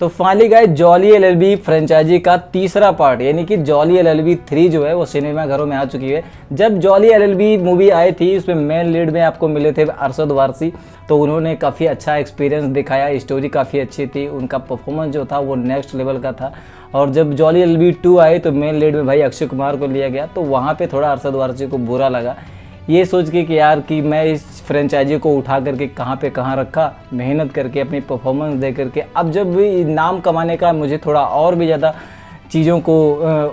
तो finally guys Jolly LLB franchise का तीसरा पार्ट यानी कि जॉली एलएलबी 3 जो है वो सिनेमा घरों में आ चुकी है। जब जॉली एलएलबी मूवी आई थी उसमें मेन लीड में आपको मिले थे अरशद वारसी, तो उन्होंने काफ़ी अच्छा एक्सपीरियंस दिखाया, स्टोरी काफ़ी अच्छी थी, उनका परफॉर्मेंस जो था वो नेक्स्ट लेवल का था। और जब जॉली एलएलबी 2 आई तो मेन लीड में भाई अक्षय कुमार को लिया गया, तो वहाँ पर थोड़ा अरशद वारसी को बुरा लगा ये सोच के कि यार कि मैं इस फ्रेंचाइजी को उठा करके कहाँ पे कहाँ रखा, मेहनत करके अपनी परफॉर्मेंस दे करके अब जब भी नाम कमाने का मुझे थोड़ा और भी ज़्यादा चीज़ों को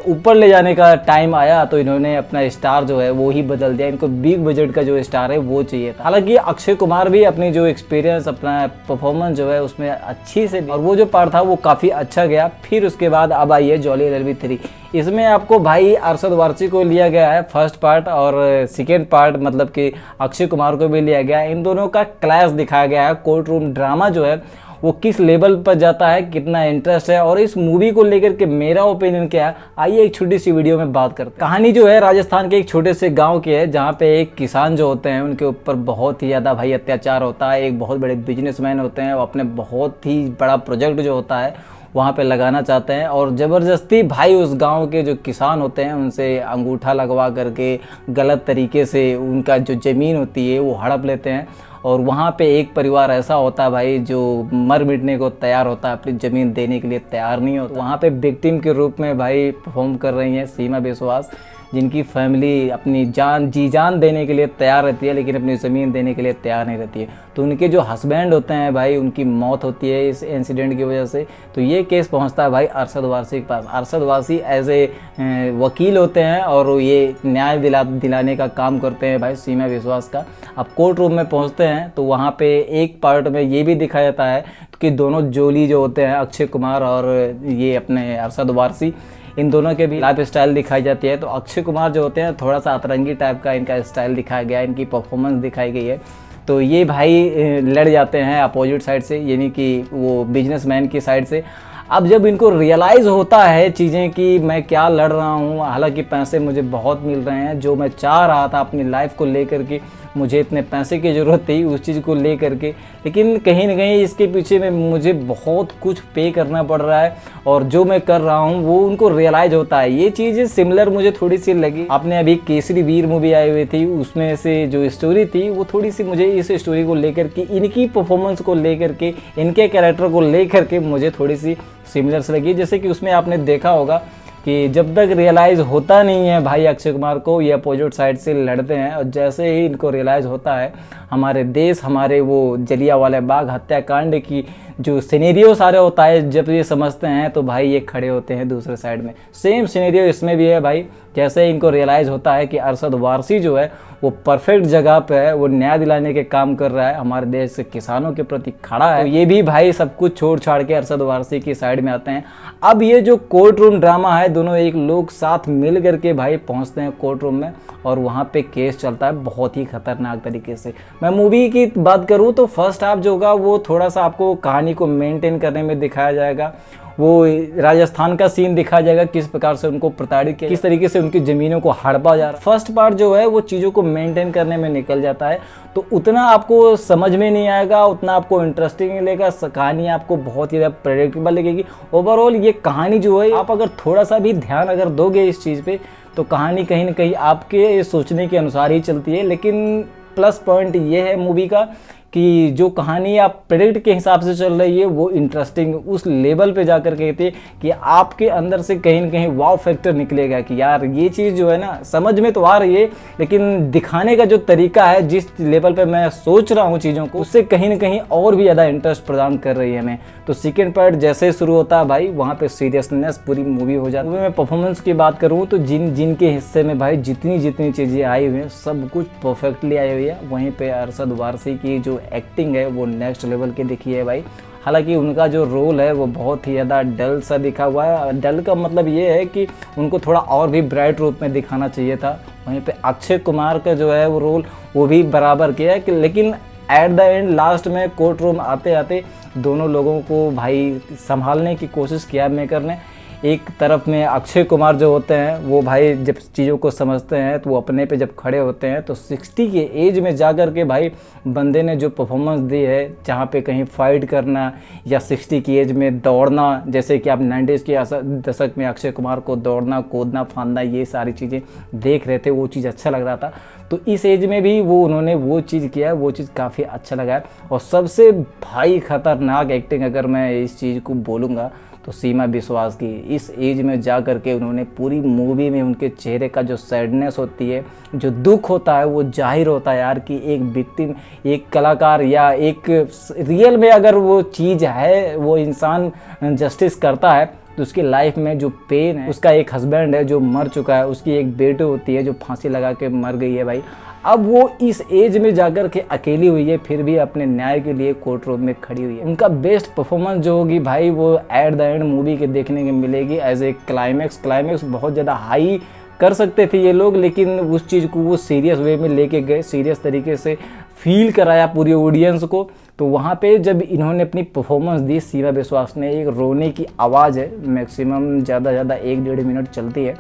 ऊपर ले जाने का टाइम आया, तो इन्होंने अपना स्टार जो है वो ही बदल दिया। इनको बिग बजट का जो स्टार है वो चाहिए था। हालांकि अक्षय कुमार भी अपनी जो एक्सपीरियंस अपना परफॉर्मेंस जो है उसमें अच्छी से, और वो जो पार्ट था वो काफ़ी अच्छा गया। फिर उसके बाद अब आई है जॉली एलएलबी 3। इसमें आपको भाई अरशद वारसी को लिया गया है फर्स्ट पार्ट, और सेकेंड पार्ट मतलब कि अक्षय कुमार को भी लिया गया है। इन दोनों का क्लैश दिखाया गया है, कोर्ट रूम ड्रामा जो है वो किस लेवल पर जाता है, कितना इंटरेस्ट है, और इस मूवी को लेकर के मेरा ओपिनियन क्या है, आइए एक छोटी सी वीडियो में बात करते हैं। कहानी जो है राजस्थान के एक छोटे से गांव की है, जहां पे एक किसान जो होते हैं उनके ऊपर बहुत ही ज़्यादा भाई अत्याचार होता है। एक बहुत बड़े बिजनेसमैन होते हैं, वो अपने बहुत ही बड़ा प्रोजेक्ट जो होता है वहाँ पे लगाना चाहते हैं, और ज़बरदस्ती भाई उस गांव के जो किसान होते हैं उनसे अंगूठा लगवा करके गलत तरीके से उनका जो ज़मीन होती है वो हड़प लेते हैं। और वहाँ पे एक परिवार ऐसा होता है भाई जो मर मिटने को तैयार होता है, अपनी ज़मीन देने के लिए तैयार नहीं होता। वहाँ पे विक्टिम के रूप में भाई परफॉर्म कर रही हैं सीमा विश्वास, जिनकी फैमिली अपनी जी जान देने के लिए तैयार रहती है लेकिन अपनी ज़मीन देने के लिए तैयार नहीं रहती है। तो उनके जो हस्बैंड होते हैं भाई उनकी मौत होती है इस इंसिडेंट की वजह से। तो ये केस पहुंचता है भाई अरशद वारसी के पास। अरशद वारसी एज ए वकील होते हैं और ये न्याय दिलाने का काम करते हैं भाई सीमा विश्वास का। अब कोर्ट रूम में पहुँचते हैं तो वहाँ पर एक पार्ट में ये भी दिखाया जाता है कि दोनों जोली जो होते हैं अक्षय कुमार और ये अपने अरशद वारसी, इन दोनों के भी लाइफ स्टाइल दिखाई जाती है। तो अक्षय कुमार जो होते हैं थोड़ा सा अतरंगी टाइप का इनका स्टाइल दिखाया गया है, इनकी परफॉर्मेंस दिखाई गई है। तो ये भाई लड़ जाते हैं अपोजिट साइड से, यानी कि वो बिजनेसमैन की साइड से। अब जब इनको रियलाइज़ होता है चीज़ें कि मैं क्या लड़ रहा हूँ, हालांकि पैसे मुझे बहुत मिल रहे हैं, जो मैं चाह रहा था अपनी लाइफ को लेकर के, मुझे इतने पैसे की ज़रूरत थी उस चीज़ को ले करके, लेकिन कहीं ना कहीं इसके पीछे में मुझे बहुत कुछ पे करना पड़ रहा है और जो मैं कर रहा हूँ वो उनको रियलाइज़ होता है। ये चीज़ सिमिलर मुझे थोड़ी सी लगी। आपने अभी केसरी वीर मूवी आई हुई थी, उसमें से जो स्टोरी थी वो थोड़ी सी मुझे इस स्टोरी को लेकर के, इनकी परफॉर्मेंस को लेकर के, इनके कैरेक्टर को लेकर के मुझे थोड़ी सी सिमिलर से लगी। जैसे कि उसमें आपने देखा होगा कि जब तक रियलाइज़ होता नहीं है भाई अक्षय कुमार को, ये अपोजिट साइड से लड़ते हैं, और जैसे ही इनको रियलाइज़ होता है हमारे देश, हमारे वो जलियांवाला बाग हत्याकांड की जो सिनेरियो सारे होता है, जब ये समझते हैं तो भाई ये खड़े होते हैं दूसरे साइड में। सेम सिनेरियो इसमें भी है भाई। जैसे इनको रियलाइज़ होता है कि अरशद वारसी जो है वो परफेक्ट जगह पे है, वो न्याय दिलाने के काम कर रहा है, हमारे देश के किसानों के प्रति खड़ा है, तो ये भी भाई सब कुछ छोड़ छाड़ के अरशद वारसी की साइड में आते हैं। अब ये जो कोर्ट रूम ड्रामा है, दोनों एक लोग साथ मिल करके भाई पहुंचते हैं कोर्ट रूम में, और वहाँ पे केस चलता है बहुत ही खतरनाक तरीके से। मैं मूवी की बात करूँ तो फर्स्ट हाफ जो होगा वो थोड़ा सा आपको कहानी को मेंटेन करने में दिखाया जाएगा। वो राजस्थान का सीन दिखाया जाएगा, किस प्रकार से उनको प्रताड़ित किया, किस तरीके से उनकी ज़मीनों को हड़पा जा रहा है। फर्स्ट पार्ट जो है वो चीज़ों को मेंटेन करने में निकल जाता है, तो उतना आपको समझ में नहीं आएगा, उतना आपको इंटरेस्टिंग नहीं लगेगा। कहानी आपको बहुत ही ज़्यादा प्रेडिक्टेबल लगेगी। ओवरऑल ये कहानी जो है, आप अगर थोड़ा सा भी ध्यान अगर दोगे इस चीज़ पे, तो कहानी कहीं ना कहीं आपके सोचने के अनुसार ही चलती है। लेकिन प्लस पॉइंट ये है मूवी का कि जो कहानी आप प्रेडिक्ट के हिसाब से चल रही है वो इंटरेस्टिंग उस लेवल पे जाकर कहते हैं कि आपके अंदर से कहीं ना कहीं वाव फैक्टर निकलेगा कि यार ये चीज़ जो है ना समझ में तो आ रही है, लेकिन दिखाने का जो तरीका है, जिस लेवल पे मैं सोच रहा हूँ चीज़ों को, उससे कहीं ना कहीं और भी ज़्यादा इंटरेस्ट प्रदान कर रही है हमें। तो सेकेंड पार्ट जैसे शुरू होता है भाई, वहाँ पे सीरियसनेस पूरी मूवी हो जाती है। मूवी में परफॉर्मेंस की बात करूँ तो जिनके हिस्से में भाई जितनी चीज़ें आई हुई हैं सब कुछ परफेक्टली आई हुई है। वहीं पे अरशद वारसी की जो एक्टिंग है वो नेक्स्ट लेवल की दिखी है भाई। हालांकि उनका जो रोल है वो बहुत ही ज़्यादा डल सा दिखा हुआ है। डल का मतलब ये है कि उनको थोड़ा और भी ब्राइट रूप में दिखाना चाहिए था। वहीं पे अक्षय कुमार का जो है वो रोल वो भी बराबर किया है कि, लेकिन एट द एंड लास्ट में कोर्ट रूम आते आते दोनों लोगों को भाई संभालने की कोशिश किया मेकर ने। एक तरफ में अक्षय कुमार जो होते हैं वो भाई जब चीज़ों को समझते हैं तो वो अपने पे जब खड़े होते हैं, तो 60 के एज में जा कर के भाई बंदे ने जो परफॉर्मेंस दी है, जहाँ पे कहीं फाइट करना या 60 की एज में दौड़ना, जैसे कि आप 90s के दशक में अक्षय कुमार को दौड़ना कूदना फांदना ये सारी चीज़ें देख रहे थे, वो चीज़ अच्छा लग रहा था। तो इस एज में भी उन्होंने वो चीज़ किया है, वो चीज़ काफ़ी अच्छा लगा है। और सबसे भाई खतरनाक एक्टिंग अगर मैं इस चीज़ को बोलूँगा तो सीमा विश्वास की, इस एज में जा कर के उन्होंने पूरी मूवी में उनके चेहरे का जो सैडनेस होती है, जो दुख होता है, वो जाहिर होता है यार कि एक विक्टिम, एक कलाकार या एक रियल में अगर वो चीज़ है, वो इंसान जस्टिस करता है तो उसकी लाइफ में जो पेन है, उसका एक हस्बैंड है जो मर चुका है, उसकी एक बेटी होती है जो फांसी लगा के मर गई है भाई, अब वो इस एज में जाकर के अकेली हुई है, फिर भी अपने न्याय के लिए कोर्ट रूम में खड़ी हुई है। उनका बेस्ट परफॉर्मेंस जो होगी भाई वो एट द एंड मूवी के देखने को मिलेगी एज ए क्लाइमैक्स बहुत ज़्यादा हाई कर सकते थे ये लोग, लेकिन उस चीज़ को वो सीरियस वे में लेके गए, सीरियस तरीके से फील कराया पूरी ऑडियंस को। तो वहाँ पे जब इन्होंने अपनी परफॉर्मेंस दी, सीमा विश्वास ने, एक रोने की आवाज़ है, मैक्सिमम ज़्यादा 1-1.5 मिनट चलती है,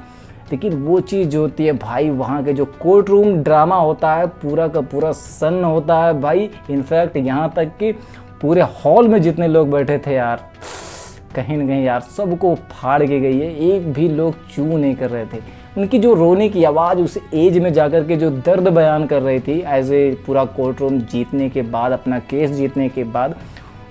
लेकिन वो चीज़ जो होती है भाई, वहाँ के जो कोर्ट रूम ड्रामा होता है पूरा का पूरा सन होता है भाई। इनफैक्ट यहाँ तक कि पूरे हॉल में जितने लोग बैठे थे यार, कहीं ना कहीं यार सबको फाड़ के गई है, एक भी लोग चू नहीं कर रहे थे। उनकी जो रोने की आवाज़ उस एज में जाकर के जो दर्द बयान कर रही थी, एज ए पूरा कोर्ट रूम जीतने के बाद, अपना केस जीतने के बाद,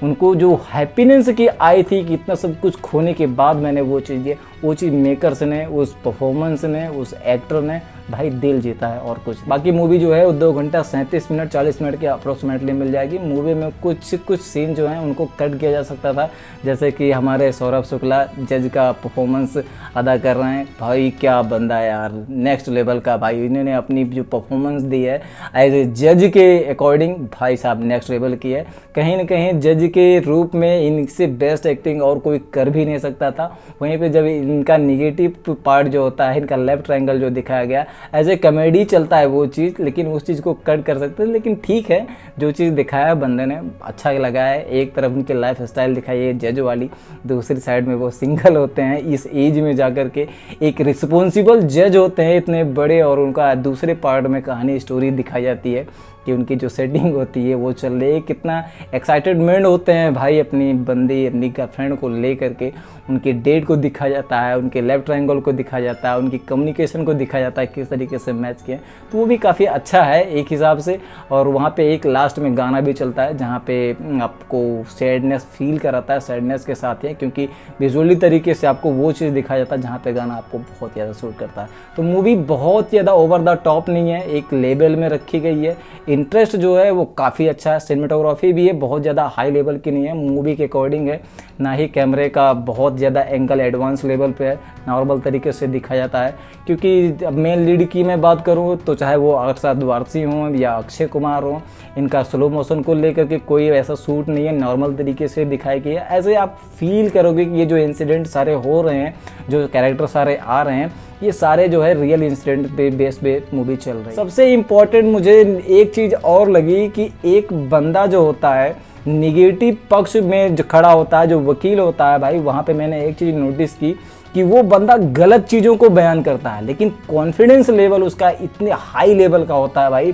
उनको जो हैप्पीनेस की आई थी कि इतना सब कुछ खोने के बाद मैंने वो चीज़ दी, वो चीज़ मेकर्स ने, उस परफॉर्मेंस ने, उस एक्टर ने भाई दिल जीता है और कुछ। बाकी मूवी जो है वो 2 घंटा 37 मिनट 40 मिनट के अप्रोक्सीमेटली मिल जाएगी। मूवी में कुछ सीन जो हैं उनको कट किया जा सकता था, जैसे कि हमारे सौरभ शुक्ला जज का परफॉर्मेंस अदा कर रहे हैं, भाई क्या बंदा है यार, नेक्स्ट लेवल का भाई। इन्होंने अपनी जो परफॉर्मेंस दी है एज ए जज के अकॉर्डिंग भाई साहब नेक्स्ट लेवल की है। कहीं ना कहीं जज के रूप में इनसे बेस्ट एक्टिंग और कोई कर भी नहीं सकता था। वहीं पे जब इनका निगेटिव पार्ट जो होता है, इनका लेफ्ट ट्रायंगल जो दिखाया गया, एज ए कॉमेडी चलता है वो चीज़, लेकिन उस चीज़ को कट कर सकते हैं। लेकिन ठीक है, जो चीज़ दिखाया बंदे ने अच्छा लगा है। एक तरफ उनके लाइफ स्टाइल दिखाई है जज वाली, दूसरी साइड में वो सिंगल होते हैं इस एज में जाकर के, एक रिस्पॉन्सिबल जज होते हैं इतने बड़े, और उनका दूसरे पार्ट में कहानी स्टोरी दिखाई जाती है कि उनकी जो सेटिंग होती है वो चल रही है, कितना एक्साइटेडमेंट होते हैं भाई अपनी बंदी, अपनी गर्लफ्रेंड को ले करके। उनके डेट को दिखाया जाता है, उनके लेफ्ट ट्रायंगल को दिखाया जाता है, उनकी कम्युनिकेशन को दिखाया जाता है किस तरीके से मैच किया, तो वो भी काफ़ी अच्छा है एक हिसाब से। और वहाँ पे एक लास्ट में गाना भी चलता है जहाँ पे आपको सैडनेस फील कराता है, सैडनेस के साथ है, क्योंकि विजुअली तरीके से आपको वो चीज़ दिखाया जाता है जहाँ पे गाना आपको बहुत ज़्यादा सूट करता है। तो मूवी बहुत ज़्यादा ओवर द टॉप नहीं है, एक लेवल में रखी गई है। इंटरेस्ट जो है वो काफ़ी अच्छा है, सिनेमेटोग्राफी भी है बहुत ज़्यादा हाई लेवल की नहीं है, मूवी के अकॉर्डिंग है, ना ही कैमरे का बहुत ज़्यादा एंगल एडवांस लेवल पे है, नॉर्मल तरीके से दिखाया जाता है। क्योंकि अब मेन लीड की मैं बात करूँ तो चाहे वो अरशद वारसी हों या अक्षय कुमार हों, इनका स्लो मोशन को लेकर के कोई ऐसा सूट नहीं है, नॉर्मल तरीके से दिखाया गया है। ऐसे आप फील करोगे कि ये जो इंसिडेंट सारे हो रहे हैं, जो कैरेक्टर सारे आ रहे हैं, ये सारे जो है रियल इंसिडेंट पे बेस पे मूवी चल रही है। सबसे इम्पॉर्टेंट मुझे एक चीज़ और लगी कि एक बंदा जो होता है निगेटिव पक्ष में जो खड़ा होता है, जो वकील होता है भाई, वहाँ पे मैंने एक चीज़ नोटिस की कि वो बंदा गलत चीज़ों को बयान करता है, लेकिन कॉन्फिडेंस लेवल उसका इतने हाई लेवल का होता है भाई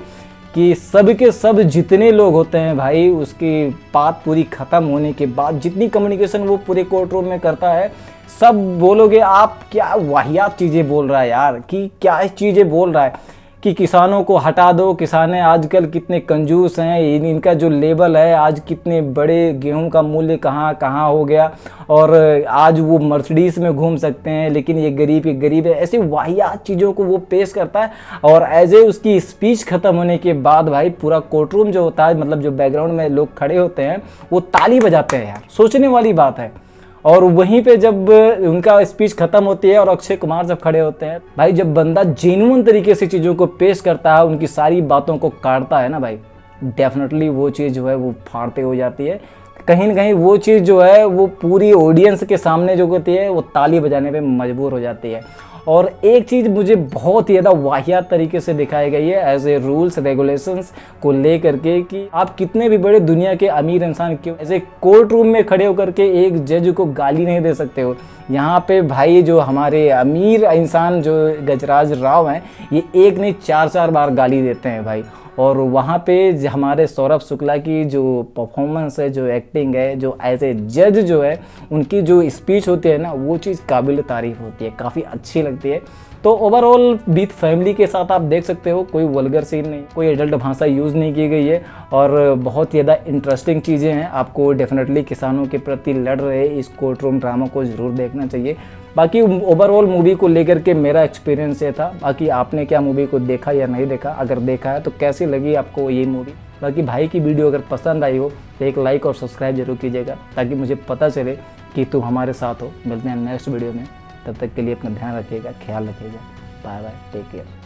कि सब के सब जितने लोग होते हैं भाई, उसकी बात पूरी ख़त्म होने के बाद जितनी कम्युनिकेशन वो पूरे कोर्ट रूम में करता है, सब बोलोगे आप क्या वाहियात चीज़ें बोल रहा है यार, कि क्या चीज़ें बोल रहा है कि किसानों को हटा दो, किसान आजकल कितने कंजूस हैं, इनका जो लेवल है आज कितने बड़े, गेहूं का मूल्य कहाँ कहाँ हो गया, और आज वो मर्सिडीज में घूम सकते हैं, लेकिन ये गरीब है। ऐसी वाहियात चीज़ों को वो पेश करता है, और एज ए उसकी स्पीच ख़त्म होने के बाद भाई पूरा कोर्ट रूम जो होता है, मतलब जो बैकग्राउंड में लोग खड़े होते हैं वो ताली बजाते हैं यार, सोचने वाली बात है। और वहीं पे जब उनका स्पीच खत्म होती है और अक्षय कुमार जब खड़े होते हैं भाई, जब बंदा जेन्युइन तरीके से चीज़ों को पेश करता है, उनकी सारी बातों को काटता है ना भाई, डेफिनेटली वो चीज़ जो है वो फाड़ते हो जाती है। कहीं ना कहीं वो चीज़ जो है वो पूरी ऑडियंस के सामने जो होती है वो ताली बजाने पे मजबूर हो जाती है। और एक चीज़ मुझे बहुत ही ज़्यादा वाहियात तरीके से दिखाई गई है एज ए रूल्स रेगुलेशंस को लेकर के कि आप कितने भी बड़े दुनिया के अमीर इंसान क्यों ऐसे कोर्ट रूम में खड़े होकर के एक जज को गाली नहीं दे सकते हो। यहाँ पे भाई जो हमारे अमीर इंसान जो गजराज राव हैं, ये एक नहीं 4-4 बार गाली देते हैं भाई। और वहाँ पे हमारे सौरभ शुक्ला की जो परफॉर्मेंस है, जो एक्टिंग है, जो एज ए जज जो है उनकी जो स्पीच होती है ना, वो चीज़ काबिल तारीफ़ होती है, काफ़ी अच्छी लगती है। तो ओवरऑल विथ फैमिली के साथ आप देख सकते हो, कोई वल्गर सीन नहीं, कोई एडल्ट भाषा यूज़ नहीं की गई है और बहुत ही ज़्यादा इंटरेस्टिंग चीज़ें हैं। आपको डेफिनेटली किसानों के प्रति लड़ रहे इस कोर्ट रूम ड्रामा को ज़रूर देखना चाहिए। बाकी ओवरऑल मूवी को लेकर के मेरा एक्सपीरियंस ये था। बाकी आपने क्या मूवी को देखा या नहीं देखा, अगर देखा है तो कैसी लगी आपको ये मूवी। बाकी भाई की वीडियो अगर पसंद आई हो तो एक लाइक और सब्सक्राइब जरूर कीजिएगा ताकि मुझे पता चले कि तुम हमारे साथ हो। मिलते हैं नेक्स्ट वीडियो में, तब तक के लिए अपना ध्यान रखिएगा, ख्याल रखिएगा। Bye bye, take care.